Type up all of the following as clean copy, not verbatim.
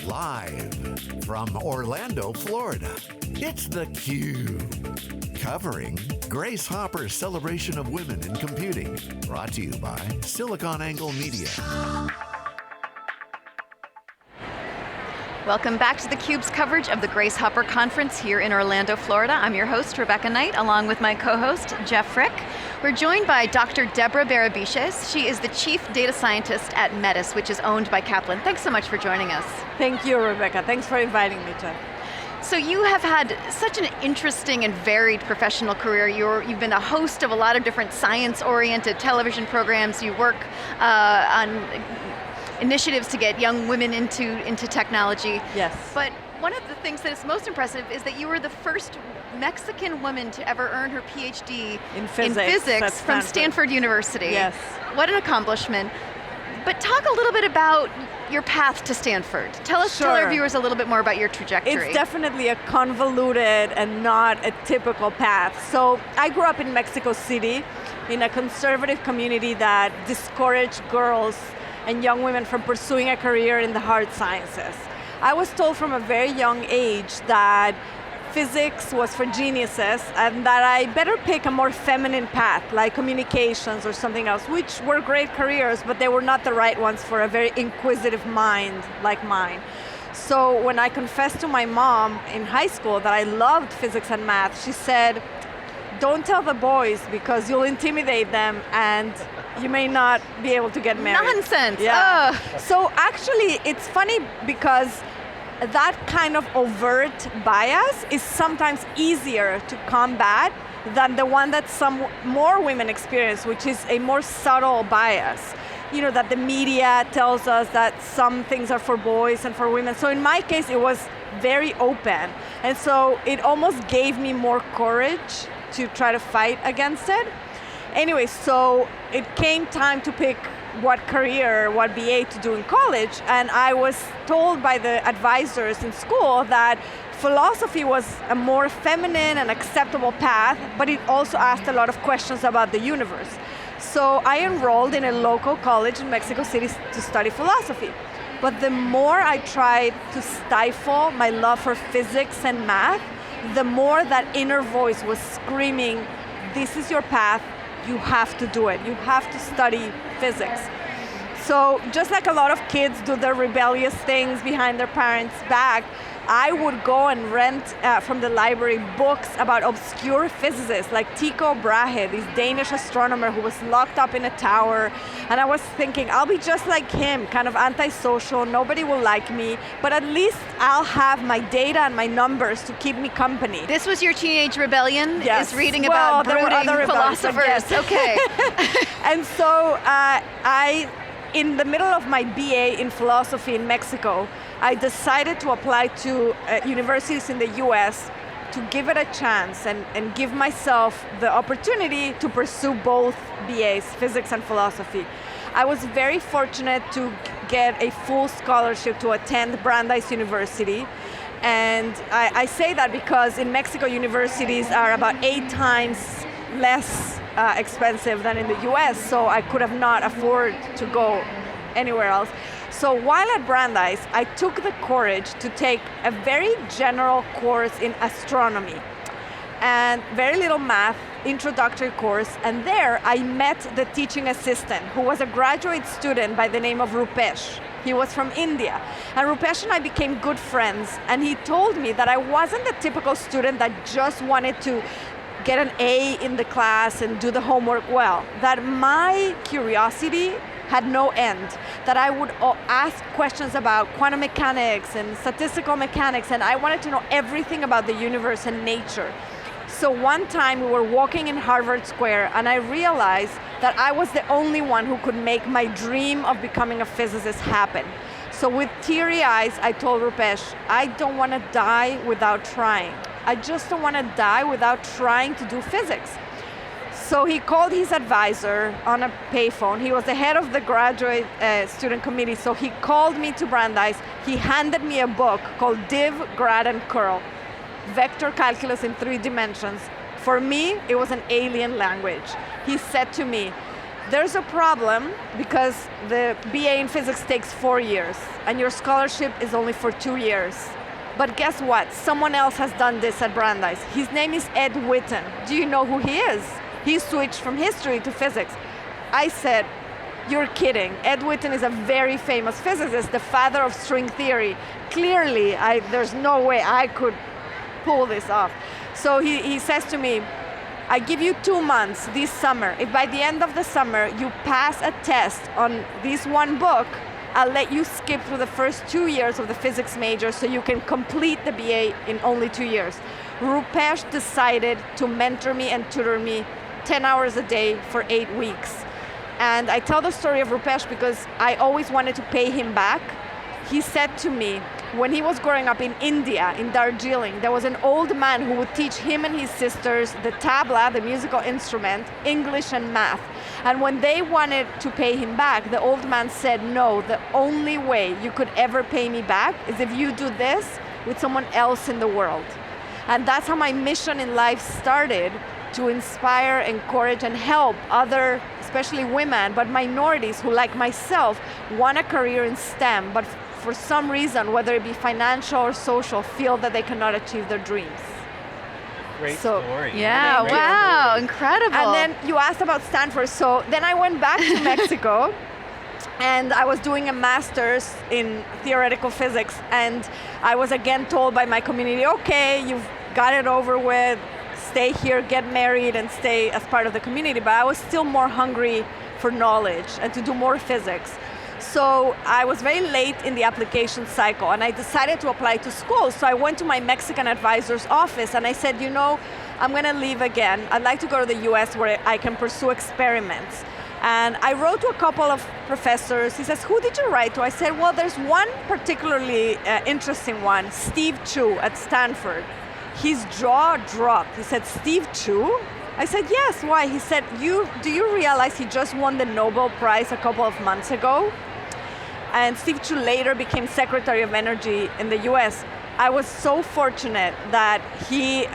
Live from Orlando, Florida, it's theCUBE. Covering Grace Hopper's celebration of women in computing. Brought to you by SiliconANGLE Media. Welcome back to theCUBE's coverage of the Grace Hopper Conference here in Orlando, Florida. I'm your host, Rebecca Knight, along with my co-host, Jeff Frick. We're joined by Dr. Deborah Berebichez. She is the Chief Data Scientist at Metis, which is owned by Kaplan. Thanks so much for joining us. Thank you, Rebecca. Thanks for inviting me, Jeff. So you have had such an interesting and varied professional career. You've been a host of a lot of different science-oriented television programs. You work on initiatives to get young women into technology. Yes. But one of the things that is most impressive is that you were the first Mexican woman to ever earn her PhD in physics from Stanford University. Yes. What an accomplishment. But talk a little bit about your path to Stanford. Tell our viewers a little bit more about your trajectory. It's definitely a convoluted and not a typical path. So I grew up in Mexico City in a conservative community that discouraged girls and young women from pursuing a career in the hard sciences. I was told from a very young age that physics was for geniuses and that I better pick a more feminine path, like communications or something else, which were great careers, but they were not the right ones for a very inquisitive mind like mine. So when I confessed to my mom in high school that I loved physics and math, she said, don't tell the boys because you'll intimidate them and you may not be able to get married. Nonsense. Yeah. So actually, it's funny because that kind of overt bias is sometimes easier to combat than the one that some more women experience, which is a more subtle bias. You know, that the media tells us that some things are for boys and for women. So in my case, it was very open. And so it almost gave me more courage to try to fight against it. Anyway, so it came time to pick what career, what BA to do in college, and I was told by the advisors in school that philosophy was a more feminine and acceptable path, but it also asked a lot of questions about the universe. So I enrolled in a local college in Mexico City to study philosophy. But the more I tried to stifle my love for physics and math, the more that inner voice was screaming, this is your path, you have to do it. You have to study physics. So just like a lot of kids do their rebellious things behind their parents' back, I would go and rent from the library books about obscure physicists like Tycho Brahe, this Danish astronomer who was locked up in a tower. And I was thinking, I'll be just like him, kind of antisocial, nobody will like me, but at least I'll have my data and my numbers to keep me company. This was your teenage rebellion? Yes. Is reading about brooding philosophers. Yes. Okay. And so in the middle of my BA in philosophy in Mexico, I decided to apply to universities in the US to give it a chance and give myself the opportunity to pursue both BAs, physics and philosophy. I was very fortunate to get a full scholarship to attend Brandeis University. And I say that because in Mexico, universities are about 8 times less expensive than in the US, so I could have not afforded to go anywhere else. So while at Brandeis, I took the courage to take a very general course in astronomy and very little math, introductory course, and there I met the teaching assistant who was a graduate student by the name of Rupesh. He was from India. And Rupesh and I became good friends, and he told me that I wasn't the typical student that just wanted to get an A in the class and do the homework well, that my curiosity had no end, that I would ask questions about quantum mechanics and statistical mechanics, and I wanted to know everything about the universe and nature. So one time we were walking in Harvard Square and I realized that I was the only one who could make my dream of becoming a physicist happen. So with teary eyes, I told Rupesh, I don't want to die without trying. I just don't want to die without trying to do physics. So he called his advisor on a payphone. He was the head of the graduate student committee, so he called me to Brandeis. He handed me a book called Div, Grad, and Curl, Vector Calculus in 3 Dimensions. For me, it was an alien language. He said to me, there's a problem because the BA in physics takes 4 years and your scholarship is only for 2 years. But guess what? Someone else has done this at Brandeis. His name is Ed Witten. Do you know who he is? He switched from history to physics. I said, you're kidding. Ed Witten is a very famous physicist, the father of string theory. Clearly, there's no way I could pull this off. So he says to me, I give you 2 months this summer. If by the end of the summer you pass a test on this one book, I'll let you skip through the first 2 years of the physics major so you can complete the BA in only 2 years. Rupesh decided to mentor me and tutor me 10 hours a day for 8 weeks. And I tell the story of Rupesh because I always wanted to pay him back. He said to me, when he was growing up in India, in Darjeeling, there was an old man who would teach him and his sisters the tabla, the musical instrument, English and math. And when they wanted to pay him back, the old man said, no, the only way you could ever pay me back is if you do this with someone else in the world. And that's how my mission in life started, to inspire, encourage, and help other, especially women, but minorities who, like myself, want a career in STEM, but for some reason, whether it be financial or social, feel that they cannot achieve their dreams. Great story. Yeah, wow, incredible. And then you asked about Stanford, so then I went back to Mexico and I was doing a master's in theoretical physics, and I was again told by my community, okay, you've got it over with, stay here, get married, and stay as part of the community, but I was still more hungry for knowledge and to do more physics. So I was very late in the application cycle and I decided to apply to school. So I went to my Mexican advisor's office and I said, you know, I'm going to leave again. I'd like to go to the US where I can pursue experiments. And I wrote to a couple of professors. He says, who did you write to? I said, well, there's one particularly interesting one, Steve Chu at Stanford. His jaw dropped. He said, Steve Chu? I said, yes, why? He said, do you realize he just won the Nobel Prize a couple of months ago? And Steve Chu later became Secretary of Energy in the US. I was so fortunate that he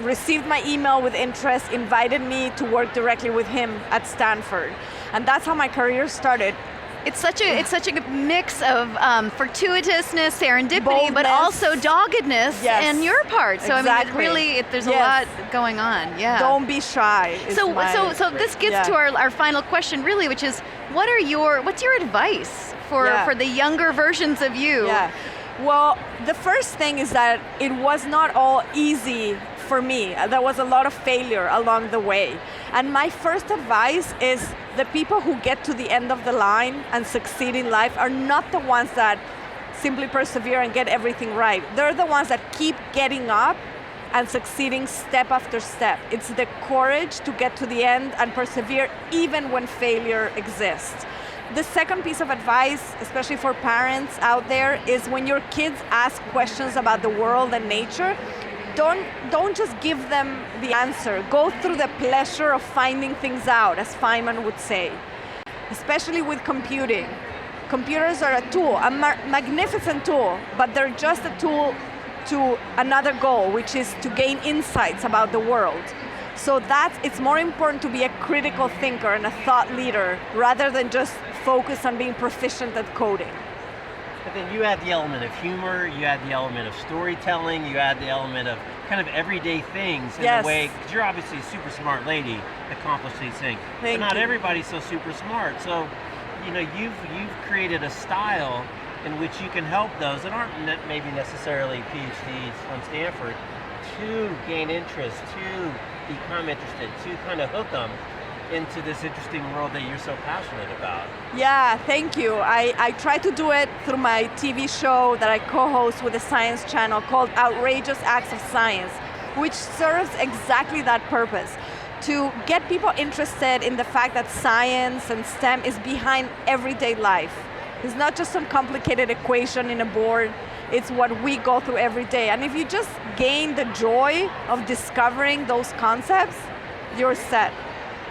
received my email with interest, invited me to work directly with him at Stanford. And that's how my career started. It's such a mix of fortuitousness, serendipity, Boldness. but also doggedness on your part. So exactly. I mean, really, there's a lot going on. Yeah. Don't be shy. So this gets to our final question, really, which is, what's your advice for the younger versions of you? Yeah. Well, the first thing is that it was not all easy for me. There was a lot of failure along the way. And my first advice is the people who get to the end of the line and succeed in life are not the ones that simply persevere and get everything right. They're the ones that keep getting up and succeeding step after step. It's the courage to get to the end and persevere even when failure exists. The second piece of advice, especially for parents out there, is when your kids ask questions about the world and nature, don't just give them the answer. Go through the pleasure of finding things out, as Feynman would say. Especially with computing. Computers are a tool, a magnificent tool, but they're just a tool to another goal, which is to gain insights about the world. So it's more important to be a critical thinker and a thought leader rather than just focus on being proficient at coding. But then you add the element of humor, you add the element of storytelling, you add the element of kind of everyday things in a way, because you're obviously a super smart lady, accomplish these things. But not everybody's so super smart. So, you know, you've created a style in which you can help those that aren't maybe necessarily PhDs from Stanford to gain interest, to become interested, to kind of hook them into this interesting world that you're so passionate about. Yeah, thank you. I try to do it through my TV show that I co-host with the Science Channel called Outrageous Acts of Science, which serves exactly that purpose, to get people interested in the fact that science and STEM is behind everyday life. It's not just some complicated equation in a board, it's what we go through every day. And if you just gain the joy of discovering those concepts, you're set.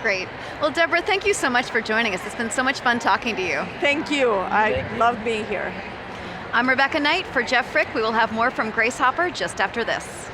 Great. Well, Deborah, thank you so much for joining us. It's been so much fun talking to you. Thank you. I love being here. I'm Rebecca Knight for Jeff Frick. We will have more from Grace Hopper just after this.